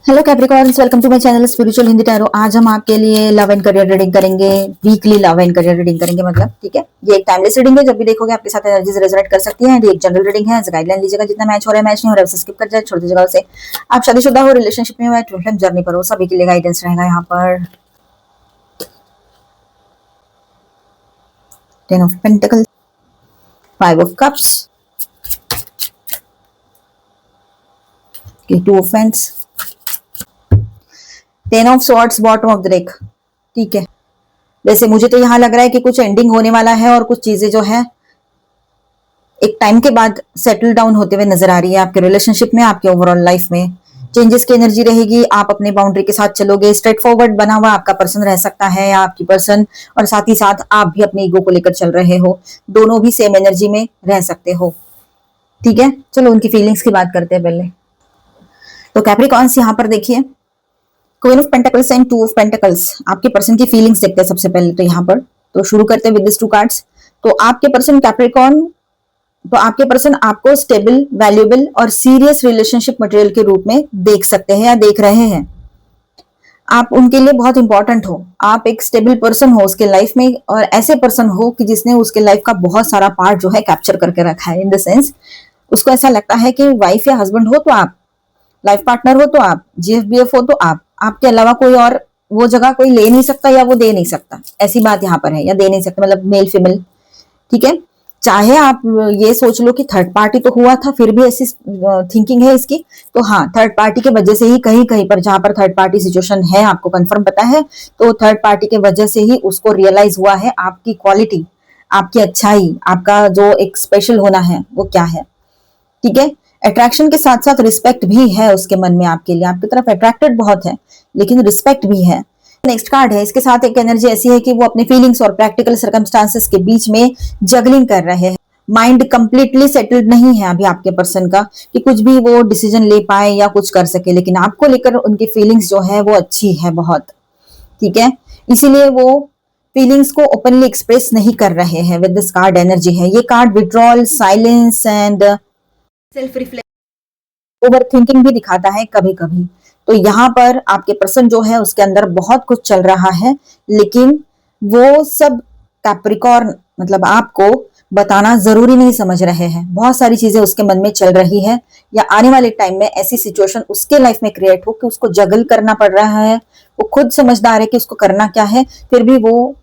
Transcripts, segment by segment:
Hello Capricorns, welcome to my channel spiritual Hindi tarot. आज हम आपके लिए लव एंड करियर रीडिंग करेंगे। Weekly love and career reading करेंगे, मतलब ठीक है। ये एक टाइमलेस रीडिंग है, जब भी देखोगे आपके साथ एनर्जीज रेजोनेट कर सकती है। ये एक जनरल रीडिंग है, गाइडलाइन लीजिएगा। जितना मैच हो रहा है मैच नहीं हो रहा है उसे स्किप कर जाए, छोड़ दीजिएगा उसे। आप शादीशुदा हो, रिलेशनशिप में हो, ट्विन फ्लेम जर्नी पर हो, सभी के लिए गाइडेंस रहेगा यहाँ पर। 10 of pentacles, 5 of cups, 2 of paints, 10 of swords, bottom of the deck. ठीक है, वैसे मुझे तो यहाँ लग रहा है कि कुछ एंडिंग होने वाला है और कुछ चीजें जो है एक टाइम के बाद सेटल डाउन होते हुए नजर आ रही है। आपके रिलेशनशिप में, आपके ओवरऑल लाइफ में चेंजेस की एनर्जी रहेगी। आप अपने बाउंड्री के साथ चलोगे। स्ट्रेट फॉरवर्ड बना हुआ आपका पर्सन रह सकता है या आपकी पर्सन, और साथ ही साथ आप भी अपने ईगो को लेकर चल रहे हो। दोनों भी सेम एनर्जी में रह सकते हो। ठीक है, चलो उनकी फीलिंग्स की बात करते हैं पहले। तो कैप्रिकॉर्न्स यहाँ पर देखिए, queen of pentacles and 2 of pentacles. आपके पर्सन की फीलिंग्स देखते हैं सबसे पहले तो यहाँ पर। तो शुरू करते हैं विद दिस 2 कार्ड्स। तो आपके पर्सन कैप्रिकॉर्न, तो आपके पर्सन आपको स्टेबल, वैल्यूएबल और सीरियस रिलेशनशिप मटेरियल के रूप में देख सकते हैं या देख रहे हैं। आप उनके लिए बहुत इंपॉर्टेंट हो। आप एक स्टेबल पर्सन हो उसके लाइफ में, और ऐसे पर्सन हो कि जिसने उसके लाइफ का बहुत सारा पार्ट जो है कैप्चर करके रखा है। इन द सेंस उसको ऐसा लगता है कि वाइफ या हस्बैंड हो तो आप, लाइफ पार्टनर हो तो आप, जीएफबीएफ हो तो आप, आपके अलावा कोई और वो जगह कोई ले नहीं सकता या वो दे नहीं सकता। ऐसी बात यहाँ पर है, या दे नहीं सकता मतलब मेल फीमेल। ठीक है, चाहे आप ये सोच लो कि थर्ड पार्टी तो हुआ था, फिर भी ऐसी थिंकिंग है इसकी। तो हाँ, थर्ड पार्टी के वजह से ही कहीं कहीं पर जहां पर थर्ड पार्टी सिचुएशन है, आपको कंफर्म पता है, तो थर्ड पार्टी के वजह से ही उसको रियलाइज हुआ है आपकी क्वालिटी, आपकी अच्छाई, आपका जो एक स्पेशल होना है वो क्या है। ठीक है, अट्रैक्शन के साथ साथ रिस्पेक्ट भी है उसके मन में आपके लिए। आपकी तरफ अट्रैक्टेड बहुत है, लेकिन रिस्पेक्ट भी है। नेक्स्ट कार्ड है, इसके साथ एक एनर्जी ऐसी है कि वो अपने फीलिंग्स और प्रैक्टिकल सर्कमस्टांसेस के बीच में जगलिंग कर रहे हैं। माइंड कंप्लीटली सेटल्ड नहीं है अभी आपके पर्सन का कि कुछ भी वो डिसीजन ले पाए या कुछ कर सके, लेकिन आपको लेकर उनकी फीलिंग्स जो है वो अच्छी है बहुत। ठीक है, इसीलिए वो फीलिंग्स को ओपनली एक्सप्रेस नहीं कर रहे हैं। विद दिस कार्ड एनर्जी है, ये card withdrawal, silence and self reflection, over thinking भी दिखाता है कभी कभी। तो यहाँ पर आपके पर्सन जो है उसके अंदर बहुत कुछ चल रहा है, लेकिन वो सब कैप्रिकॉर्न मतलब आपको बताना जरूरी नहीं समझ रहे हैं। बहुत सारी चीजें उसके मन में चल रही है, या आने वाले टाइम में ऐसी सिचुएशन उसके लाइफ में क्रिएट हो कि उसको जगल करना पड़ रहा है। वो खुद समझदार है कि उसको करना क्या है, फिर भी वो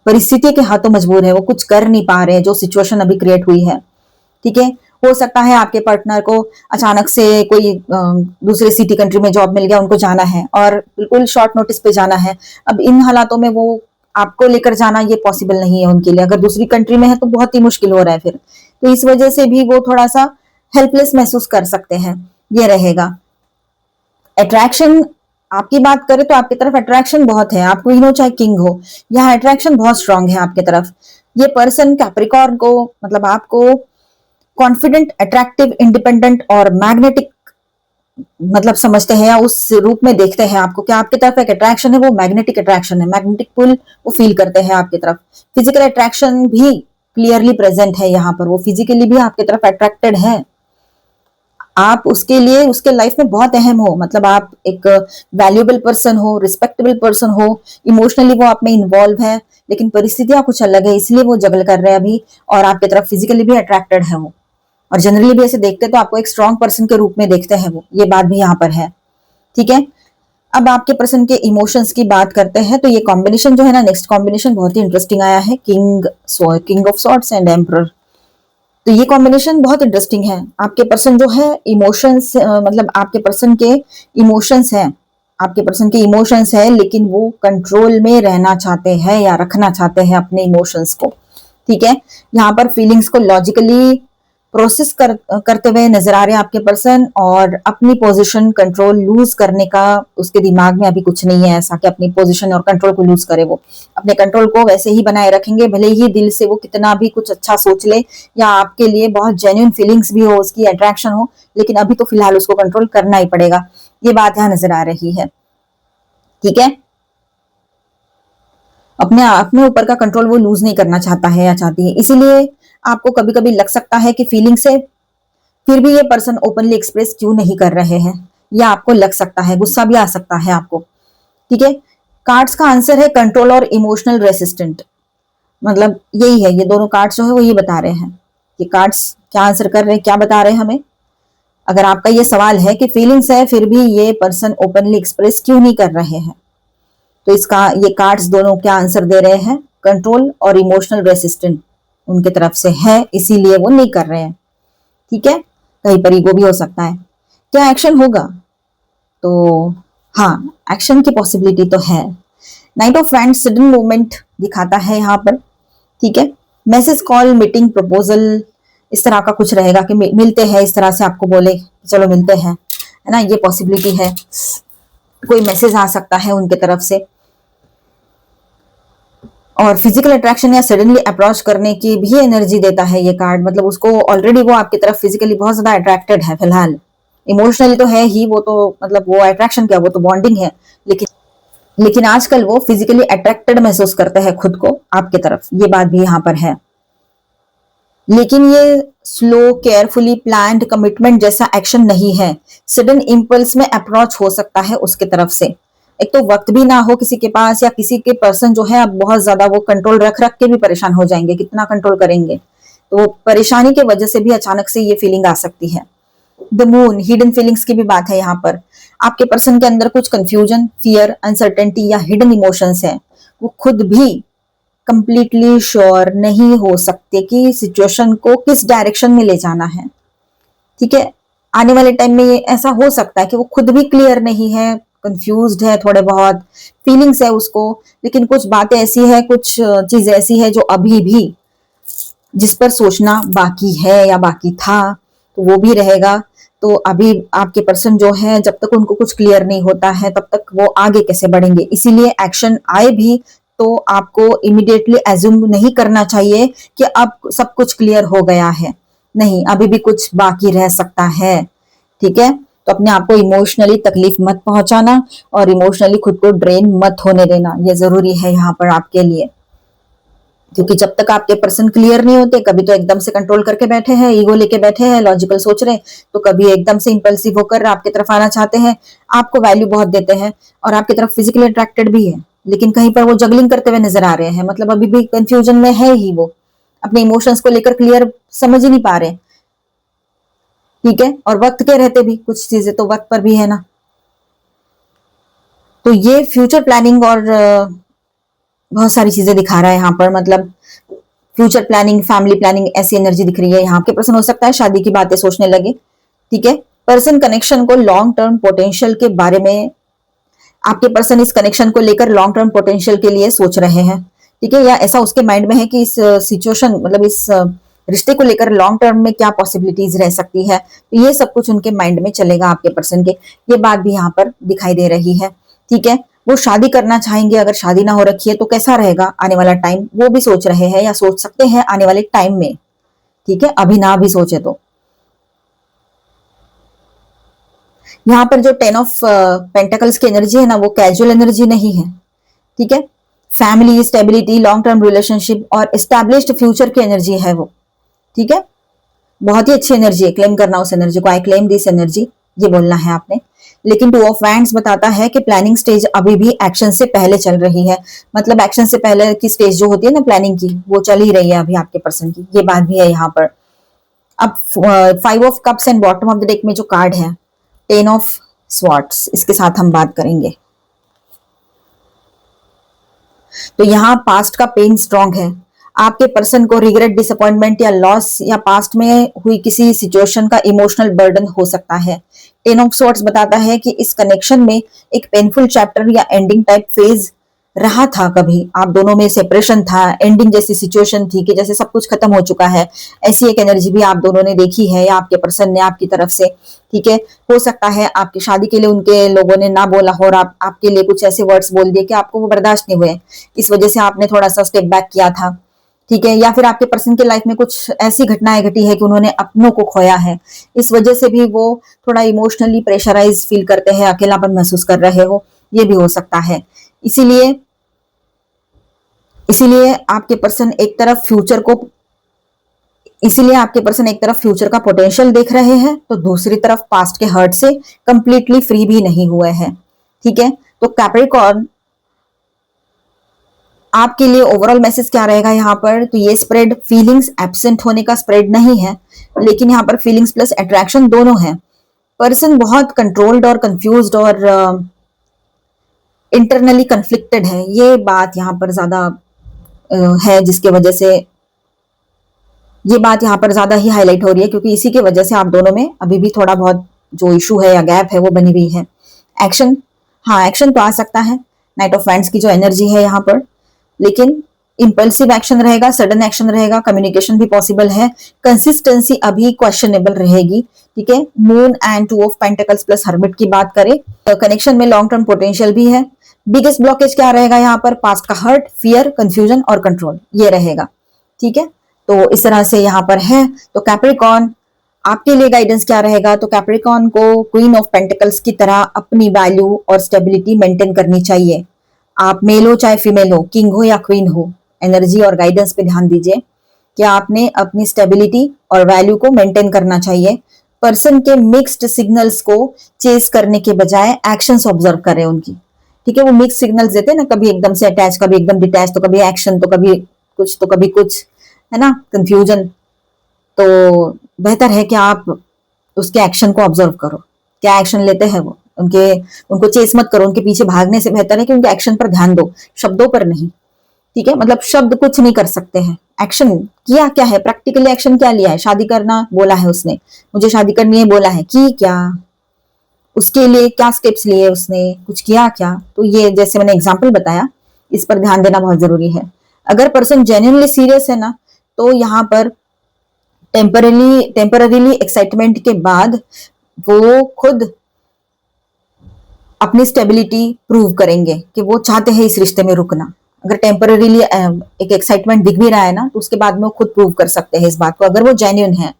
परिस्थिति के हाथों मजबूर है, वो कुछ कर नहीं पा रहे हैं जो सिचुएशन अभी क्रिएट हुई है। ठीक है, हो सकता है आपके पार्टनर को अचानक से कोई दूसरे सिटी कंट्री में जॉब मिल गया, उनको जाना है और बिल्कुल शॉर्ट नोटिस पे जाना है। अब इन हालातों में वो आपको लेकर जाना ये पॉसिबल नहीं है उनके लिए। अगर दूसरी कंट्री में है तो बहुत ही मुश्किल हो रहा है फिर, तो इस वजह से भी वो थोड़ा सा हेल्पलेस महसूस कर सकते हैं। ये रहेगा। अट्रैक्शन आपकी बात करें तो आपकी तरफ अट्रैक्शन बहुत है। आप क्वीन हो चाहे किंग हो, यहाँ अट्रैक्शन बहुत स्ट्रांग है आपकी तरफ। ये पर्सन कैप्रिकॉर्न को मतलब आपको कॉन्फिडेंट, अट्रैक्टिव, इंडिपेंडेंट और मैग्नेटिक मतलब समझते हैं, या उस रूप में देखते हैं आपको कि आपकी तरफ एक अट्रैक्शन है, वो मैग्नेटिक अट्रैक्शन है। मैग्नेटिक पुल वो फील करते हैं आपकी तरफ। फिजिकल अट्रैक्शन भी क्लियरली प्रेजेंट है यहाँ पर। वो फिजिकली भी आपकी तरफ अट्रैक्टेड है। आप उसके लिए उसके लाइफ में बहुत अहम हो, मतलब आप एक वैल्यूएबल पर्सन हो, रिस्पेक्टेबल पर्सन हो। इमोशनली वो आप में इन्वॉल्व है, लेकिन परिस्थितियां कुछ अलग है, इसलिए वो जगल कर रहे हैं अभी। और आपकी तरफ फिजिकली भी अट्रैक्टेड है वो, और जनरली भी ऐसे देखते तो आपको एक स्ट्रॉन्ग पर्सन के रूप में देखते हैं वो। ये बात भी यहाँ पर है। ठीक है, अब आपके पर्सन के इमोशंस की बात करते हैं। तो ये कॉम्बिनेशन जो है ना, नेक्स्ट कॉम्बिनेशन बहुत ही इंटरेस्टिंग आया है, king of swords and emperor. तो ये कॉम्बिनेशन बहुत इंटरेस्टिंग है। आपके पर्सन जो है इमोशंस मतलब आपके पर्सन के इमोशंस हैं, आपके पर्सन के इमोशंस है, लेकिन वो कंट्रोल में रहना चाहते हैं या रखना चाहते हैं अपने इमोशंस को। ठीक है, यहाँ पर फीलिंग्स को लॉजिकली प्रोसेस करते हुए नजर आ रहे हैं आपके पर्सन, और अपनी पोजीशन कंट्रोल लूज करने का उसके दिमाग में अभी कुछ नहीं है ऐसा कि अपनी पोजीशन और कंट्रोल को लूज करे। वो अपने कंट्रोल को वैसे ही बनाए रखेंगे, भले ही दिल से वो कितना भी कुछ अच्छा सोच ले या आपके लिए बहुत जेन्युइन फीलिंग्स भी हो, उसकी अट्रैक्शन हो, लेकिन अभी तो फिलहाल उसको कंट्रोल करना ही पड़ेगा। ये बात यहाँ नजर आ रही है। ठीक है, अपने अपने ऊपर का कंट्रोल वो लूज नहीं करना चाहता है या चाहती है। इसीलिए आपको कभी कभी लग सकता है कि फीलिंग से फिर भी ये पर्सन ओपनली एक्सप्रेस क्यों नहीं कर रहे हैं, या आपको लग सकता है, गुस्सा भी आ सकता है आपको। ठीक है, कार्ड्स का आंसर है कंट्रोल और इमोशनल रेसिस्टेंट। मतलब यही है, ये दोनों कार्ड्स जो है वो ये बता रहे हैं। ये कार्ड्स क्या आंसर कर रहे हैं, क्या बता रहे हैं हमें? अगर आपका ये सवाल है कि फीलिंग्स है फिर भी ये पर्सन ओपनली एक्सप्रेस क्यों नहीं कर रहे हैं, तो इसका ये कार्ड्स दोनों क्या आंसर दे रहे हैं? कंट्रोल और इमोशनल रेसिस्टेंट उनके तरफ से है, इसीलिए वो नहीं कर रहे हैं। ठीक है, कहीं पर ईगो भी हो सकता है। क्या एक्शन होगा? तो हाँ, एक्शन की पॉसिबिलिटी तो है। Night of wands sudden movement दिखाता है यहाँ पर। ठीक है, मैसेज, कॉल, मीटिंग, प्रपोजल, इस तरह का कुछ रहेगा कि मिलते हैं, इस तरह से आपको बोले चलो मिलते हैं, है ना, ये पॉसिबिलिटी है। कोई मैसेज आ सकता है उनके तरफ से। और फिजिकल अट्रैक्शन या सडनली अप्रोच करने की भी एनर्जी देता है ये कार्ड। मतलब उसको ऑलरेडी वो आपकी तरफ फिजिकली बहुत ज्यादा अट्रैक्टेड है फिलहाल। इमोशनली तो है ही वो, तो मतलब वो अट्रैक्शन क्या, वो तो बॉन्डिंग है, लेकिन आजकल वो फिजिकली अट्रैक्टेड महसूस करते हैं खुद को आपके तरफ, ये बात भी यहाँ पर है। लेकिन ये स्लो, केयरफुली प्लान्ड कमिटमेंट जैसा एक्शन नहीं है। सडन इम्पल्स में अप्रोच हो सकता है उसके तरफ से। एक तो वक्त भी ना हो किसी के पास, या किसी के पर्सन जो है अब बहुत ज्यादा वो कंट्रोल रख रख के भी परेशान हो जाएंगे, कितना कंट्रोल करेंगे, तो परेशानी की वजह से भी अचानक से ये फीलिंग आ सकती है। द मून, हिडन फीलिंग्स की भी बात है यहाँ पर। आपके पर्सन के अंदर कुछ कंफ्यूजन, फियर, अनसर्टेनिटी या हिडन इमोशंस है। वो खुद भी कंप्लीटली श्योर नहीं हो सकते कि सिचुएशन को किस डायरेक्शन में ले जाना है। ठीक है, आने वाले टाइम में ये ऐसा हो सकता है कि वो खुद भी क्लियर नहीं है, कंफ्यूज्ड है, थोड़े बहुत फीलिंग्स है उसको, लेकिन कुछ बातें ऐसी है, कुछ चीजें ऐसी है जो अभी भी जिस पर सोचना बाकी है या बाकी था, तो वो भी रहेगा। तो अभी आपके पर्सन जो है जब तक उनको कुछ क्लियर नहीं होता है तब तक वो आगे कैसे बढ़ेंगे। इसीलिए एक्शन आए भी तो आपको इमिडिएटली एज्यूम नहीं करना चाहिए कि अब सब कुछ क्लियर हो गया है। नहीं, अभी भी कुछ बाकी रह सकता है। ठीक है, तो अपने आप को इमोशनली तकलीफ मत पहुंचाना और इमोशनली खुद को ड्रेन मत होने देना, ये जरूरी है यहाँ पर आपके लिए। क्योंकि जब तक आपके पर्सन क्लियर नहीं होते, कभी तो एकदम से कंट्रोल करके बैठे हैं, ईगो लेके बैठे हैं, लॉजिकल सोच रहे हैं, तो कभी एकदम से इंपल्सिव होकर आपकी तरफ आना चाहते हैं, आपको वैल्यू बहुत देते हैं और आपकी तरफ फिजिकली अट्रैक्टेड भी है, लेकिन कहीं पर वो जगलिंग करते हुए नजर आ रहे हैं। मतलब अभी भी कंफ्यूजन में है ही, वो अपने इमोशंस को लेकर क्लियर समझ ही नहीं पा रहे। ठीक है, और वक्त के रहते भी कुछ चीजें तो वक्त पर भी है ना। तो ये फ्यूचर प्लानिंग और बहुत सारी चीजें दिखा रहा है यहाँ पर। मतलब फ्यूचर प्लानिंग, फैमिली प्लानिंग, ऐसी एनर्जी दिख रही है यहाँ के पर्सन। हो सकता है शादी की बातें सोचने लगे। ठीक है, पर्सन कनेक्शन को लॉन्ग टर्म पोटेंशियल के बारे में, आपके पर्सन इस कनेक्शन को लेकर लॉन्ग टर्म पोटेंशियल के लिए सोच रहे हैं। ठीक है, या ऐसा उसके माइंड में है कि इस सिचुएशन, मतलब इस रिश्ते को लेकर लॉन्ग टर्म में क्या पॉसिबिलिटीज रह सकती है, तो ये सब कुछ उनके माइंड में चलेगा आपके पर्सन के। ये बात भी यहाँ पर दिखाई दे रही है। ठीक है, वो शादी करना चाहेंगे, अगर शादी ना हो रखी है तो कैसा रहेगा आने वाला टाइम, वो भी सोच रहे हैं या सोच सकते हैं आने वाले टाइम में। ठीक है, अभी ना भी सोचे तो। यहाँ पर जो 10 ऑफ पेंटाकल्स की एनर्जी है ना, वो कैजुअल एनर्जी नहीं है। ठीक है, family, stability, long term relationship और एस्टैब्लिश्ड फ्यूचर की एनर्जी है वो। ठीक है, बहुत ही अच्छी एनर्जी है। क्लेम करना उस एनर्जी को, आई क्लेम दिस एनर्जी, ये बोलना है आपने। लेकिन 2 ऑफ वैंड्स बताता है कि प्लानिंग स्टेज अभी भी एक्शन से पहले चल रही है। मतलब एक्शन से पहले की स्टेज जो होती है ना प्लानिंग की, वो चल ही रही है अभी आपके पर्सन की, ये बात भी है यहाँ पर। अब 5 of cups and bottom of the deck में जो कार्ड है 10 ऑफ स्वॉर्ड्स, इसके साथ हम बात करेंगे। तो यहाँ पास्ट का पेन स्ट्रांग है। आपके पर्सन को रिग्रेट, डिसअपॉइंटमेंट या लॉस या पास्ट में हुई किसी सिचुएशन का इमोशनल बर्डन हो सकता है। 10 ऑफ स्वॉर्ड्स बताता है कि इस कनेक्शन में एक पेनफुल चैप्टर या एंडिंग टाइप फेज रहा था। कभी आप दोनों में सेपरेशन था, एंडिंग जैसी सिचुएशन थी कि जैसे सब कुछ खत्म हो चुका है, ऐसी एक एनर्जी भी आप दोनों ने देखी है या आपके पर्सन ने आपकी तरफ से। ठीक है, हो सकता है आपकी शादी के लिए उनके लोगों ने ना बोला हो और आपके लिए कुछ ऐसे वर्ड्स बोल दिए कि आपको वो बर्दाश्त नहीं हुए, इस वजह से आपने थोड़ा सा स्टेप बैक किया था। ठीक है, या फिर आपके पर्सन के लाइफ में कुछ ऐसी घटनाएं घटी है कि उन्होंने अपनों को खोया है, इस वजह से भी वो थोड़ा इमोशनली प्रेशराइज फील करते हैं, अकेलापन महसूस कर रहे हो, ये भी हो सकता है। इसीलिए आपके पर्सन एक तरफ फ्यूचर को इसीलिए आपके पर्सन एक तरफ फ्यूचर का पोटेंशियल देख रहे हैं तो दूसरी तरफ पास्ट के हर्ट से कंप्लीटली फ्री भी नहीं हुए हैं। ठीक है, तो कैप्रिकॉर्न आपके लिए ओवरऑल मैसेज क्या रहेगा यहाँ पर? तो ये स्प्रेड फीलिंग्स एब्सेंट होने का स्प्रेड नहीं है, लेकिन यहाँ पर फीलिंग्स प्लस अट्रैक्शन दोनों है। पर्सन बहुत कंट्रोल्ड और कंफ्यूज्ड और इंटरनली कन्फ्लिक्टेड है, ये बात यहाँ पर ज्यादा है, जिसके वजह से ये बात यहाँ पर ज्यादा ही हाईलाइट हो रही है, क्योंकि इसी के वजह से आप दोनों में अभी भी थोड़ा बहुत जो इशू है या गैप है वो बनी हुई है। एक्शन, हाँ एक्शन तो आ सकता है, नाइट ऑफ वैंड्स की जो एनर्जी है यहाँ पर, लेकिन इंपल्सिव एक्शन रहेगा, सडन एक्शन रहेगा, कम्युनिकेशन भी पॉसिबल है, कंसिस्टेंसी अभी क्वेश्चनेबल रहेगी। ठीक है, moon and two of pentacles plus hermit की बात करें तो कनेक्शन में लॉन्ग टर्म पोटेंशियल भी है। बिगेस्ट ब्लॉकेज क्या रहेगा यहाँ पर? पास्ट का हर्ट, फियर, कंफ्यूजन और कंट्रोल, ये रहेगा। ठीक है, तो इस तरह से यहाँ पर है। तो कैप्रिकॉर्न आपके लिए गाइडेंस क्या रहेगा? तो कैप्रिकॉर्न को क्वीन ऑफ पेंटिकल्स की तरह अपनी वैल्यू और स्टेबिलिटी मेंटेन करनी चाहिए। आप मेल हो चाहे फीमेल हो, किंग हो या क्वीन हो, एनर्जी और गाइडेंस पे ध्यान दीजिए कि आपने अपनी स्टेबिलिटी और वैल्यू को मेंटेन करना चाहिए। पर्सन के मिक्स्ड सिग्नल्स को चेस करने के बजाय एक्शंस ऑब्जर्व करें उनकी। ठीक है, वो मिक्स सिग्नल्स देते हैं ना, कभी एकदम से अटैच, कभी एकदम डिटैच, तो कभी एक्शन, तो कभी कुछ, तो कभी कुछ, है ना, कंफ्यूजन। तो बेहतर है कि आप उसके एक्शन को ऑब्जर्व करो, क्या एक्शन लेते हैं वो, उनके उनको चेस मत करो, उनके पीछे भागने से बेहतर है कि उनके एक्शन पर ध्यान दो, शब्दों पर नहीं। ठीक है, मतलब शब्द कुछ नहीं कर सकते हैं, एक्शन किया क्या है, प्रैक्टिकली एक्शन क्या लिया है? शादी करना बोला है उसने, मुझे शादी करनी है बोला है, की क्या, उसके लिए क्या स्टेप्स लिए उसने, कुछ किया क्या? तो ये जैसे मैंने एग्जाम्पल बताया, इस पर ध्यान देना बहुत जरूरी है। अगर पर्सन जेन्युइनली सीरियस है ना, तो यहाँ पर टेम्पररीली एक्साइटमेंट के बाद वो खुद अपनी स्टेबिलिटी प्रूव करेंगे कि वो चाहते हैं इस रिश्ते में रुकना। अगर टेम्पररीली एक एक्साइटमेंट दिख भी रहा है ना, तो उसके बाद में वो खुद प्रूव कर सकते हैं इस बात को, अगर वो जेन्युइन है।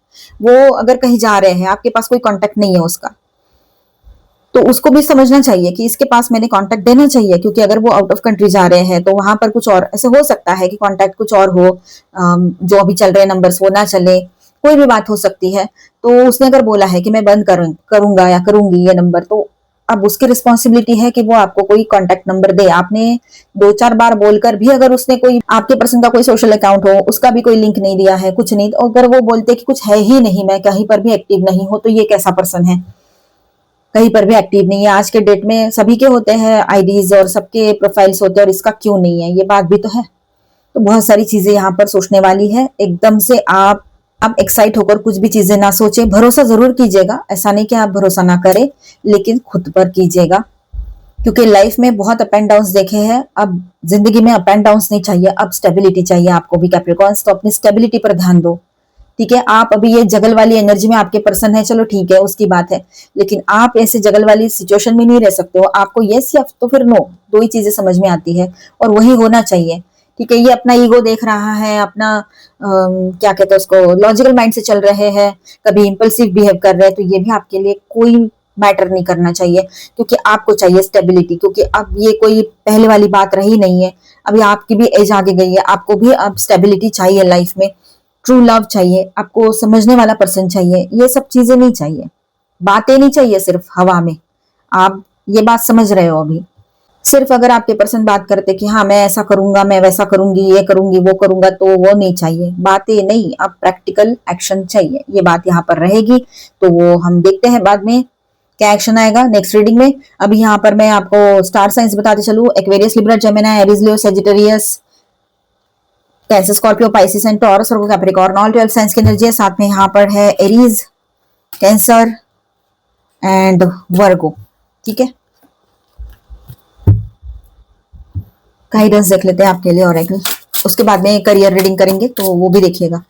वो अगर कहीं जा रहे हैं, आपके पास कोई कांटेक्ट नहीं है उसका, तो उसको भी समझना चाहिए कि इसके पास मैंने कांटेक्ट देना चाहिए, क्योंकि अगर वो आउट ऑफ कंट्री जा रहे हैं तो वहां पर कुछ और ऐसे हो सकता है कि कांटेक्ट कुछ और हो, जो अभी चल रहे नंबर्स वो ना चले, कोई भी बात हो सकती है। तो उसने अगर बोला है कि मैं बंद करूंगा या करूंगी ये नंबर, तो अब उसकी रिस्पॉन्सिबिलिटी है कि वो आपको कोई कांटेक्ट नंबर दे। आपने 2-4 बार बोलकर भी अगर उसने कोई आपके पर्सन का कोई सोशल अकाउंट हो, उसका भी कोई लिंक नहीं दिया है, कुछ नहीं, तो अगर वो बोलते कि कुछ है ही नहीं, मैं कहीं पर भी एक्टिव नहीं हूं, तो ये कैसा पर्सन है? कहीं पर भी एक्टिव नहीं है। आज के डेट में सभी के होते हैं आईडीज और सबके प्रोफाइल्स होते हैं, और इसका क्यों नहीं है, ये बात भी तो है। तो बहुत सारी चीजें यहाँ पर सोचने वाली है। एकदम से आप एक्साइट होकर कुछ भी चीजें ना सोचे, भरोसा जरूर कीजिएगा, ऐसा नहीं कि आप भरोसा ना करें, लेकिन खुद पर कीजिएगा, क्योंकि लाइफ में बहुत अप एंड डाउन देखे हैं। अब जिंदगी में अप एंड डाउन नहीं चाहिए, अब स्टेबिलिटी चाहिए आपको भी कैप्रिकॉर्न्स। तो अपनी स्टेबिलिटी पर ध्यान दो। ठीक है, आप अभी ये जगल वाली एनर्जी में आपके पर्सन है, चलो ठीक है, उसकी बात है, लेकिन आप ऐसे जगल वाली सिचुएशन में नहीं रह सकते हो। आपको यस या तो फिर नो, दो ही चीजें समझ में आती है, और वही होना चाहिए। ठीक है, ये अपना ईगो देख रहा है, अपना क्या कहते हैं उसको, लॉजिकल माइंड से चल रहे हैं, कभी इंपल्सिव बिहेव कर रहे हैं, तो ये भी आपके लिए कोई मैटर नहीं करना चाहिए, क्योंकि आपको चाहिए स्टेबिलिटी। क्योंकि अब ये कोई पहले वाली बात रही नहीं है, अभी आपकी भी एज आगे गई है, आपको भी अब स्टेबिलिटी चाहिए लाइफ में, ट्रू लव चाहिए आपको, समझने वाला पर्सन चाहिए, ये सब चीजें नहीं चाहिए, बातें नहीं चाहिए सिर्फ हवा में। आप ये बात समझ रहे हो अभी? सिर्फ अगर आपके पर्सन बात करते कि हाँ मैं ऐसा करूंगा, मैं वैसा करूंगी, ये करूंगी, वो करूंगा, तो वो नहीं चाहिए, बातें नहीं, अब प्रैक्टिकल एक्शन चाहिए, ये बात यहाँ पर रहेगी। तो वो हम देखते हैं बाद में क्या एक्शन आएगा नेक्स्ट रीडिंग में। अभी यहाँ पर मैं आपको स्टार साइंस बताते चलूं, Aquarius, Libra, Gemini, Aries, Leo, Sagittarius, cancer, Scorpio, Pisces and taurus और कैप्रिकॉर्न, ऑल 12 साइंस की एनर्जी है। साथ में यहाँ पर है एरीज, कैंसर एंड वर्गो। ठीक है, गाइडेंस देख लेते हैं आपके लिए ऑरेकल, उसके बाद में करियर रीडिंग करेंगे, तो वो भी देखिएगा।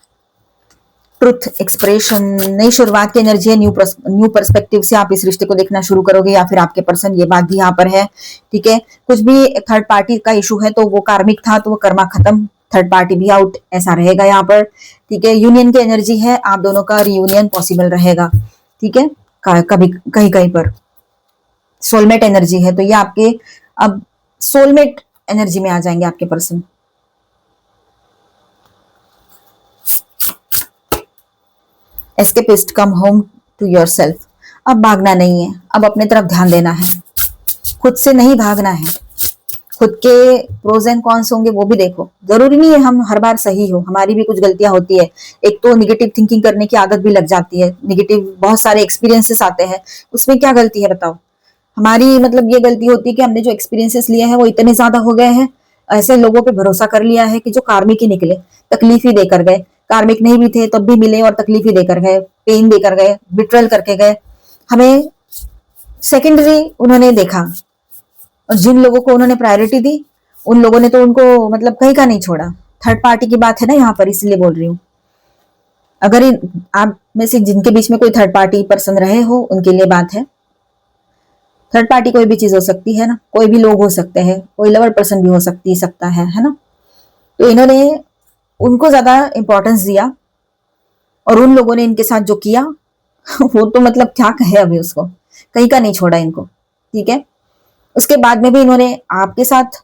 ट्रुथ एक्सप्रेशन, नई शुरुआत की एनर्जी है, न्यू पर्सपेक्टिव से आप इस रिश्ते को देखना शुरू करोगे, या फिर आपके पर्सन, ये बात भी यहाँ पर है। ठीक है, कुछ भी थर्ड पार्टी का इशू है तो वो कार्मिक था, तो वो कर्मा खत्म, थर्ड पार्टी भी आउट, ऐसा रहेगा यहाँ पर। ठीक है, यूनियन की एनर्जी है, आप दोनों का रियूनियन पॉसिबल रहेगा। ठीक है, कभी कहीं कहीं पर सोलमेट एनर्जी है, तो ये आपके अब सोलमेट एनर्जी में आ जाएंगे आपके person. Escapist, come home to yourself. अब भागना नहीं है, अब अपने तरफ ध्यान देना है, खुद से नहीं भागना है। खुद के प्रोज एंड कॉन्स होंगे वो भी देखो। जरूरी नहीं है हम हर बार सही हो, हमारी भी कुछ गलतियां होती है। एक तो निगेटिव थिंकिंग करने की आदत भी लग जाती है, निगेटिव बहुत सारे एक्सपीरियंसेस आते हैं, उसमें क्या गलती है बताओ। हमारी मतलब ये गलती होती है कि हमने जो एक्सपीरियंसेस लिए हैं वो इतने ज्यादा हो गए हैं, ऐसे लोगों पे भरोसा कर लिया है कि जो कार्मिक ही निकले, तकलीफ ही देकर गए। कार्मिक नहीं भी थे तब भी मिले और तकलीफ ही देकर गए, पेन देकर गए, बिट्रल करके गए। हमें सेकेंडरी उन्होंने देखा, और जिन लोगों को उन्होंने प्रायोरिटी दी उन लोगों ने तो उनको मतलब कहीं का नहीं छोड़ा। थर्ड पार्टी की बात है ना यहाँ पर, इसलिए बोल रही हूँ। अगर आप में से जिनके बीच में कोई थर्ड पार्टी पर्सन रहे हो उनके लिए बात है। थर्ड पार्टी कोई भी चीज हो सकती है ना, कोई भी लोग हो सकते हैं, कोई लवर पर्सन भी हो सकता है ना। तो इन्होंने उनको ज्यादा इंपॉर्टेंस दिया और उन लोगों ने इनके साथ जो किया वो तो मतलब क्या कहे अभी उसको, कहीं का नहीं छोड़ा इनको, ठीक है। उसके बाद में भी इन्होंने आपके साथ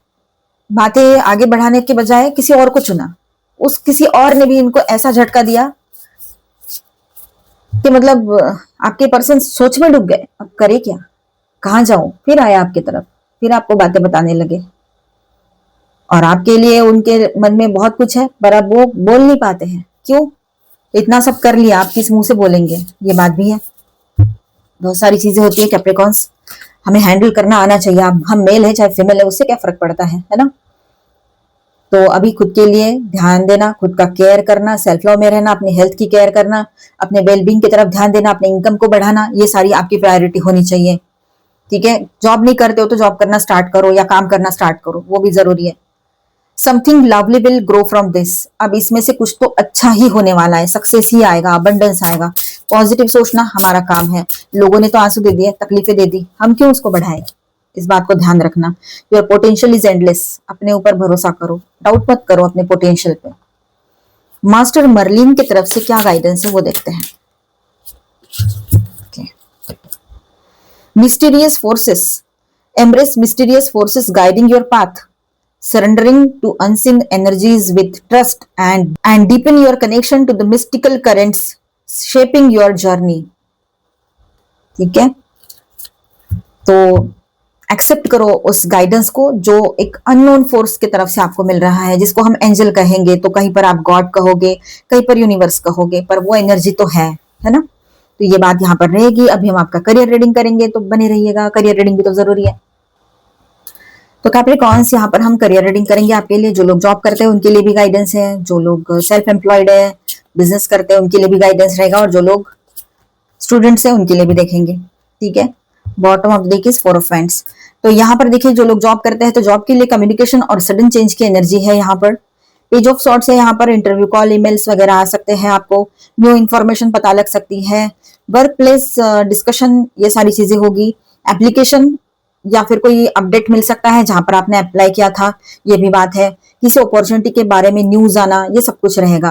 बातें आगे बढ़ाने के बजाय किसी और को चुना। उस किसी और ने भी इनको ऐसा झटका दिया कि मतलब आपके पर्सन सोच में डूब गए, अब करे क्या, कहाँ जाऊं। फिर आया आपकी तरफ, फिर आपको बातें बताने लगे, और आपके लिए उनके मन में बहुत कुछ है पर अब वो बोल नहीं पाते हैं। क्यों? इतना सब कर लिया, आप किस मुंह से बोलेंगे, ये बात भी है। बहुत सारी चीजें होती है कैप्रिकॉर्न्स, हमें हैंडल करना आना चाहिए। अब हम मेल है चाहे फीमेल है, उससे क्या फर्क पड़ता है ना। तो अभी खुद के लिए ध्यान देना, खुद का केयर करना, सेल्फ लव में रहना, अपनी हेल्थ की केयर करना, अपने वेलबींग की तरफ ध्यान देना, अपने इनकम को बढ़ाना, ये सारी आपकी प्रायोरिटी होनी चाहिए, ठीक है। जॉब नहीं करते हो तो जॉब करना स्टार्ट करो या काम करना स्टार्ट करो, वो भी जरूरी है। Something lovely will grow from this, अब इसमें से कुछ तो अच्छा ही होने वाला है, सक्सेस ही आएगा, अबंडेंस आएगा। पॉजिटिव सोचना हमारा काम है। लोगों ने तो आंसू दे दिए, तकलीफें दे दी, हम क्यों उसको बढ़ाएं। इस बात को ध्यान रखना। योर पोटेंशियल इज एंडलेस, अपने ऊपर भरोसा करो, डाउट मत करो अपने पोटेंशियल पे। मास्टर मर्लिन की तरफ से क्या गाइडेंस है वो देखते हैं। Mysterious forces, embrace mysterious forces guiding your path, surrendering to unseen energies with trust and deepen your connection to the mystical currents shaping your journey, ठीक है। तो एक्सेप्ट करो उस गाइडेंस को जो एक अननोन फोर्स की तरफ से आपको मिल रहा है, जिसको हम एंजल कहेंगे, तो कहीं पर आप गॉड कहोगे, कहीं पर यूनिवर्स कहोगे, पर वो एनर्जी तो है ना। तो ये बात यहाँ पर रहेगी। अभी हम आपका करियर रीडिंग करेंगे, तो बने रहिएगा, करियर रीडिंग भी तो जरूरी है। तो कैप्रिकॉर्न्स यहाँ पर हम करियर रीडिंग करेंगे आपके लिए। जो लोग जॉब करते हैं उनके लिए भी गाइडेंस है, जो लोग सेल्फ एम्प्लॉयड है, बिजनेस करते हैं, उनके लिए भी गाइडेंस रहेगा, और जो लोग स्टूडेंट्स हैं उनके लिए भी देखेंगे, ठीक है। Bottom of the deck is 4 of wands. तो यहाँ पर देखिए, जो लोग जॉब करते हैं तो जॉब के लिए कम्युनिकेशन और सडन चेंज की एनर्जी है यहाँ पर। पेज ऑफ सॉर्ट्स है यहाँ पर, इंटरव्यू कॉल, ईमेल्स वगैरह आ सकते हैं, आपको न्यू इन्फॉर्मेशन पता लग सकती है, वर्क प्लेस डिस्कशन, ये सारी चीजें होगी। एप्लीकेशन या फिर कोई अपडेट मिल सकता है जहां पर आपने अप्लाई किया था, ये भी बात है। किसी अपॉर्चुनिटी के बारे में न्यूज आना, ये सब कुछ रहेगा।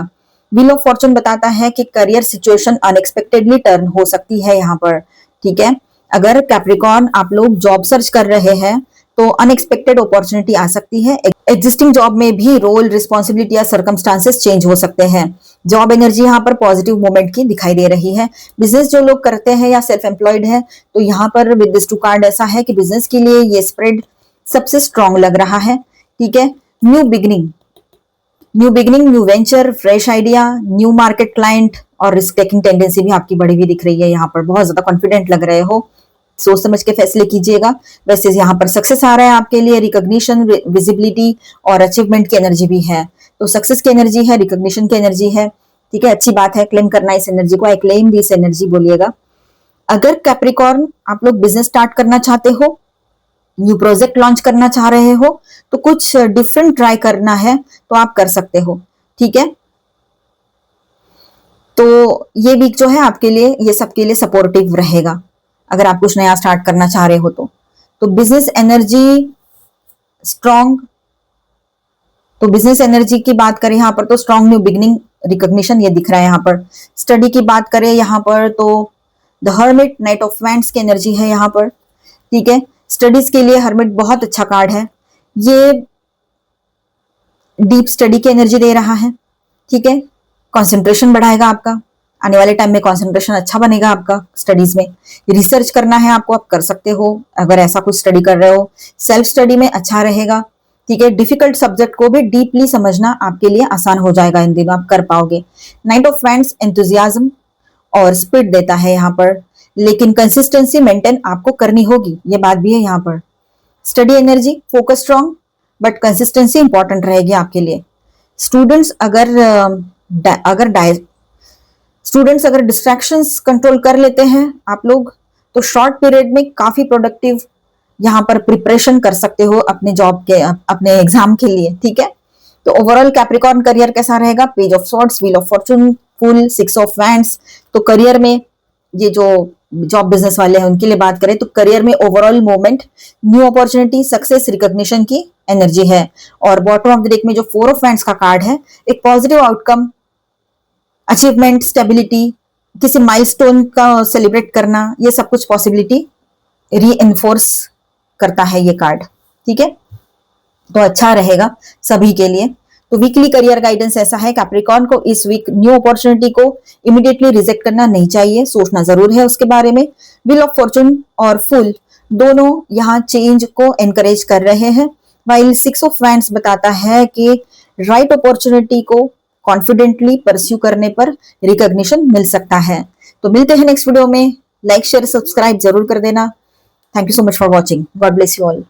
व्हील ऑफ फॉर्चून बताता है कि करियर सिचुएशन अनएक्सपेक्टेडली टर्न हो सकती है यहाँ पर, ठीक है। अगर कैप्रिकॉर्न आप लोग जॉब सर्च कर रहे हैं तो अनएक्सपेक्टेड अपॉर्चुनिटी आ सकती है। एग्जिस्टिंग जॉब में भी रोल, रिस्पॉन्सिबिलिटी या सर्कमस्टांसेस चेंज हो सकते हैं। जॉब एनर्जी यहाँ पर पॉजिटिव मूवमेंट की दिखाई दे रही है। बिजनेस जो लोग करते हैं या सेल्फ एम्प्लॉयड है, तो यहाँ पर विद दिस 2 कार्ड ऐसा है कि बिजनेस के लिए ये स्प्रेड सबसे स्ट्रॉन्ग लग रहा है, ठीक है। New beginning, new venture, fresh idea, new market client और रिस्क टेकिंग टेंडेंसी भी आपकी बढ़ी हुई दिख रही है। यहाँ पर बहुत ज्यादा कॉन्फिडेंट लग रहे हो, सोच समझ के फैसले कीजिएगा। वैसे यहाँ पर सक्सेस आ रहा है आपके लिए, रिकॉग्निशन, विजिबिलिटी और अचीवमेंट की एनर्जी भी है। तो सक्सेस की एनर्जी है, रिकॉग्निशन की एनर्जी है, ठीक है। अच्छी बात है, क्लेम करना इस एनर्जी को, आई क्लेम दिस एनर्जी बोलिएगा। अगर कैप्रिकॉर्न आप लोग बिजनेस स्टार्ट करना चाहते हो, न्यू प्रोजेक्ट लॉन्च करना चाह रहे हो, तो कुछ डिफरेंट ट्राई करना है तो आप कर सकते हो, ठीक है। तो ये वीक जो है आपके लिए, ये सबके लिए सपोर्टिव रहेगा अगर आप कुछ नया स्टार्ट करना चाह रहे हो तो बिजनेस एनर्जी स्ट्रॉन्ग। तो बिजनेस एनर्जी की बात करें यहाँ पर तो स्ट्रॉन्ग, न्यू बिगिनिंग, रिकॉग्निशन ये दिख रहा है यहाँ पर। स्टडी की बात करें यहाँ पर तो the hermit, night of wands की एनर्जी है यहाँ पर, ठीक है। स्टडीज के लिए हर्मिट बहुत अच्छा कार्ड है, ये डीप स्टडी की एनर्जी दे रहा है, ठीक है। कंसंट्रेशन बढ़ाएगा आपका, आने वाले टाइम में कंसंट्रेशन अच्छा बनेगा आपका स्टडीज में। रिसर्च करना है आपको, आप कर सकते हो अगर ऐसा कुछ स्टडी कर रहे हो। सेल्फ स्टडी में अच्छा रहेगा, ठीक है। डिफिकल्ट सब्जेक्ट को भी डीपली समझना आपके लिए आसान हो जाएगा, इन दिनों आप कर पाओगे। नाइट ऑफ फ्रेंड्स एंथुजियाज्म और स्पिरिट देता है यहाँ पर, लेकिन कंसिस्टेंसी मेंटेन आपको करनी होगी, ये बात भी है यहाँ पर। Study energy, focus strong, but consistency important रहेगी आपके लिए। स्टूडेंट्स अगर स्टूडेंट्स अगर डिस्ट्रैक्शंस कंट्रोल कर लेते हैं आप लोग, तो शॉर्ट पीरियड में काफी प्रोडक्टिव यहाँ पर प्रिपरेशन कर सकते हो अपने जॉब के, अपने एग्जाम के लिए, ठीक है। तो ओवरऑल कैप्रिकॉर्न करियर कैसा रहेगा? Page of swords, wheel of Fortune, full, 6 of wands. तो करियर में ये जो जॉब बिजनेस वाले हैं उनके लिए बात करें तो करियर में overall movement, new opportunity, success, recognition की एनर्जी है। और बॉटम ऑफ द डेक में जो 4 ऑफ वैंड्स का कार्ड है, एक पॉजिटिव आउटकम, अचीवमेंट, स्टेबिलिटी, किसी माइलस्टोन का सेलिब्रेट करना, ये सब कुछ पॉसिबिलिटी री एनफोर्स करता है ये कार्ड, ठीक है। तो अच्छा रहेगा सभी के लिए। तो वीकली करियर गाइडेंस ऐसा है, कैप्रिकॉर्न को इस वीक न्यू अपॉर्चुनिटी को इमीडिएटली रिजेक्ट करना नहीं चाहिए, सोचना जरूर है उसके बारे में। व्हील ऑफ फॉर्चून और फुल दोनों यहाँ चेंज को एनकरेज कर रहे हैं, वाइल 6 ऑफ वैंड्स बताता है कि राइट अपॉर्चुनिटी को कॉन्फिडेंटली परस्यू करने पर रिकॉग्निशन मिल सकता है। तो मिलते हैं नेक्स्ट वीडियो में। लाइक शेयर सब्सक्राइब जरूर कर देना। Thank you so much for watching. God bless you all.